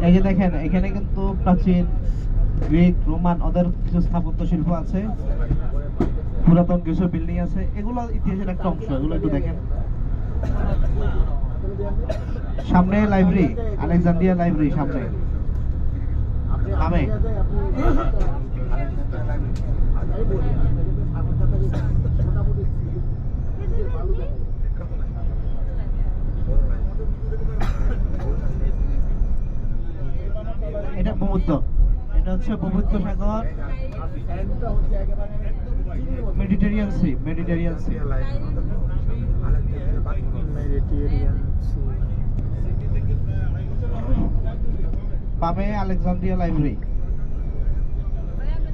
এই যে দেখেন এখানে কিন্তু প্রাচীন গ্রিক রোমান ওদের কিছু স্থাপত্য শিল্প আছে, পুরাতন কিছু বিল্ডিং আছে, এগুলো ইতিহাসের একটা অংশ, এগুলো একটু দেখেন। সামনে লাইব্রেরি, আলেকজান্দ্রিয়া লাইব্রেরি সামনে নামে। এটা ভূমধ্য, এটা হচ্ছে ভূমধ্য সাগর, মেডিটেরিয়ান সি, মেডিটেরিয়ান সি। বামে আলেকজান্দ্রিয়া লাইব্রেরি।